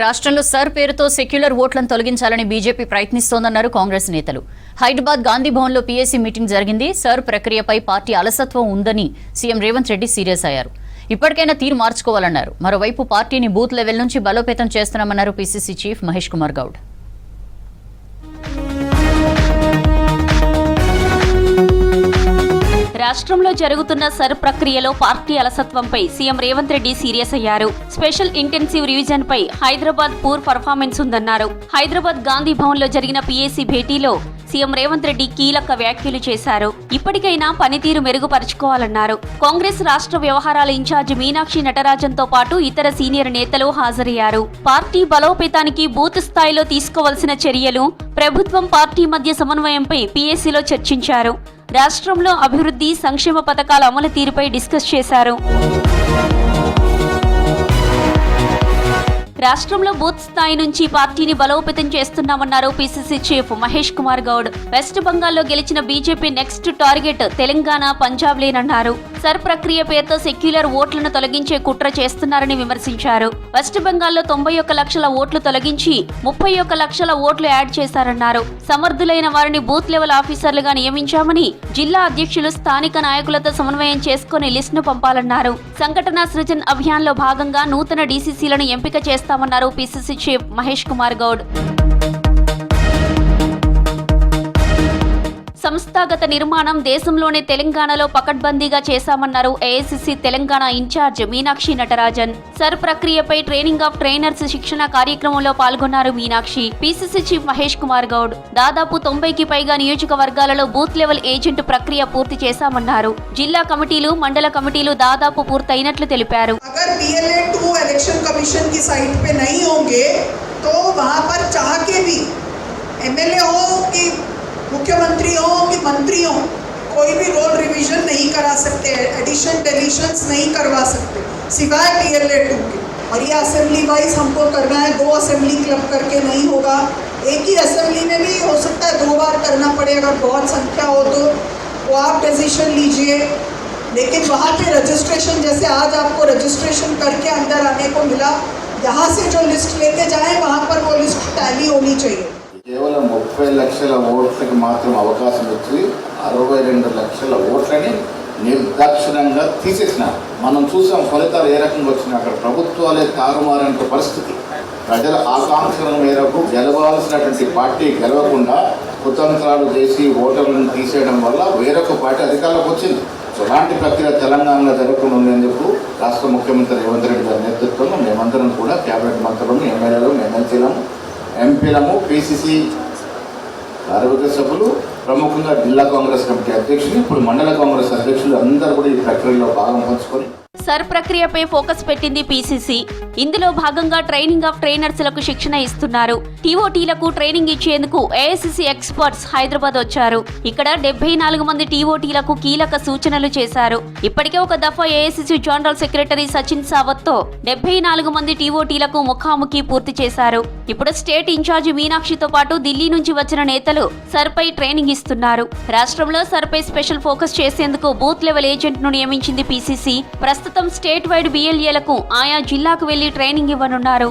రాష్ట్రంలో సర్ పేరుతో సెక్యులర్ ఓట్లను తొలగించాలని బీజేపీ ప్రయత్నిస్తోందన్నారు కాంగ్రెస్ నేతలు. హైదరాబాద్ గాంధీ భవన్లో పీఏసీ మీటింగ్ జరిగింది. సర్ ప్రక్రియపై పార్టీ అలసత్వం ఉందని సీఎం రేవంత్ రెడ్డి సీరియస్ అయ్యారు. ఇప్పటికైనా తీరు మార్చుకోవాలన్నారు. మరోవైపు పార్టీని బూత్ లెవెల్ నుంచి బలోపేతం చేస్తున్నామన్నారు పీసీసీ చీఫ్ మహేష్ కుమార్ గౌడ్. రాష్ట్రంలో జరుగుతున్న సర్ ప్రక్రియలో పార్టీ అలసత్వంపై సీఎం రేవంత్ రెడ్డి సీరియస్ అయ్యారు. స్పెషల్ ఇంటెన్సివ్ రివిజన్ పై హైదరాబాద్ పూర్ పర్ఫార్మెన్స్ ఉందన్నారు. హైదరాబాద్ గాంధీ భవన్ లో జరిగిన పీఏసీ భేటీలో సీఎం రేవంత్ రెడ్డి కీలక వ్యాఖ్యలు చేశారు. ఇప్పటికైనా పనితీరు మెరుగుపరుచుకోవాలన్నారు. కాంగ్రెస్ రాష్ట్ర వ్యవహారాల ఇన్ఛార్జి మీనాక్షి నటరాజన్ తో పాటు ఇతర సీనియర్ నేతలు హాజరయ్యారు. పార్టీ బలోపేతానికి బూత్ స్థాయిలో తీసుకోవాల్సిన చర్యలు, ప్రభుత్వం పార్టీ మధ్య సమన్వయంపై పీఏసీలో చర్చించారు. రాష్ట్రంలో అభివృద్ధి, సంక్షేమ పథకాల అమలు తీరుపై డిస్కస్ చేశారు. రాష్ట్రంలో బూత్ స్థాయి నుంచి పార్టీని బలోపేతం చేస్తున్నామన్నారు PCC chief Mahesh Kumar Goud. West బెంగాల్లో గెలిచిన BJP next target Telangana, Punjab లేనన్నారు. సర్ ప్రక్రియ పేరుతో సెక్యులర్ ఓట్లను తొలగించే కుట్ర చేస్తున్నారని విమర్శించారు. వెస్ట్ బెంగాల్లో 91 లక్షల ఓట్లు తొలగించి 31 లక్షల ఓట్లు యాడ్ చేశారన్నారు. సమర్థులైన వారిని బూత్ లెవెల్ ఆఫీసర్లుగా నియమించామని, జిల్లా అధ్యక్షులు స్థానిక నాయకులతో సమన్వయం చేసుకుని లిస్టును పంపాలన్నారు. సంఘటన సృజన్ అభియాన్ లో భాగంగా నూతన డీసీసీలను ఎంపిక చేస్తామన్నారు పీసీసీ చీఫ్ మహేష్ కుమార్ గౌడ్. సంస్థాగత నిర్మాణం దేశంలోనే తెలంగాణలో పకడ్బందీగా చేశామన్నారు AICC Telangana incharge Meenakshi Natarajan. SIR ప్రక్రియపై ట్రైనింగ్ ఆఫ్ ట్రైనర్స్ శిక్షణ కార్యక్రమంలో పాల్గొన్నారు మీనాక్షి. పీసీసీ చీఫ్ మహేష్ కుమార్ గౌడ్ దాదాపు 90కి పైగా నియోజకవర్గాలలో బూత్ లెవెల్ ఏజెంట్ ప్రక్రియ పూర్తి చేశామన్నారు. జిల్లా కమిటీలు, మండల కమిటీలు దాదాపు పూర్తయినట్లు తెలిపారు. मुख्यमंत्री हो कि मंत्री हो, कोई भी रोल रिवीजन नहीं करा सकते, एडिशन डिलीशंस नहीं करवा सकते सिवाय PLA 2 के। और ये असेंबली वाइज हमको करना है, 2 असेंबली क्लब करके नहीं होगा। एक ही असेंबली में भी हो सकता है 2 बार करना पड़े, अगर बहुत संख्या हो तो वो आप डिसीजन लीजिए। लेकिन वहाँ पे रजिस्ट्रेशन, जैसे आज आपको रजिस्ट्रेशन करके अंदर आने को मिला, यहाँ से जो लिस्ट लेके जाए वहाँ पर वो लिस्ट टैली होनी चाहिए. కేవలం 30 లక్షల ఓట్లకి మాత్రం అవకాశం ఇచ్చి 62 లక్షల ఓట్లని నిర్దాక్షిణ్యంగా తీసేసినారు. మనం చూసాం ఫలితాలు ఏ రకంగా వచ్చినాయి. అక్కడ ప్రభుత్వాలే తారుమారైన పరిస్థితి. ప్రజల ఆకాంక్షల మేరకు గెలవాల్సినటువంటి పార్టీ గెలవకుండా కుతంత్రాలు చేసి ఓటర్లను తీసేయడం వల్ల వేరొక పార్టీ అధికారంలోకి వచ్చింది. ఎలాంటి ప్రక్రియ తెలంగాణలో జరగకుండా ఉండేందుకు రాష్ట్ర ముఖ్యమంత్రి రేవంత్ రెడ్డి గారి నేతృత్వంలో మేమందరం కూడా క్యాబినెట్ మంత్రులను, ఎమ్మెల్యేలు, ఎమ్మెల్సీలను, ఎంపీలము, పీసీసీ కార్యవర్గ సభ్యులు, ప్రముఖంగా జిల్లా కాంగ్రెస్ కమిటీ అధ్యక్షులు, ఇప్పుడు మండల కాంగ్రెస్ అధ్యక్షులు అందరూ కూడా ఈ ప్రక్రియలో భాగం పంచుకొని సర్ ప్రక్రియపై ఫోకస్ పెట్టింది పీసీసీ. ఇందులో భాగంగా ట్రైనింగ్ ఆఫ్ ట్రైనర్స్ లకు శిక్షణ ఇస్తున్నారు. టీఓటీలకు ట్రైనింగ్ ఇచ్చేందుకు ఏఐసీసీ ఎక్స్పర్ట్స్ హైదరాబాద్ వచ్చారు. ఇక్కడ 74 మంది టీఓటీలకు కీలక సూచనలు చేశారు. ఇప్పటికే ఒక దఫా ఏఐసీసీ జనరల్ సెక్రటరీ సచిన్ సావత్ తో 74 మంది టీఓటీలకు ముఖాముఖి పూర్తి చేశారు. ఇప్పుడు స్టేట్ ఇన్ఛార్జి మీనాక్షితో పాటు ఢిల్లీ నుంచి వచ్చిన నేతలు సర్ పై ట్రైనింగ్ ఇస్తున్నారు. రాష్ట్రంలో సర్ పై స్పెషల్ ఫోకస్ చేసేందుకు బూత్ లెవెల్ ఏజెంట్ ను నియమించింది పీసీసీ. ప్రస్తుతం స్టేట్ వైడ్ BLAలకు ఆయా జిల్లాకు వెళ్లి ట్రైనింగ్ ఇవ్వనున్నారు.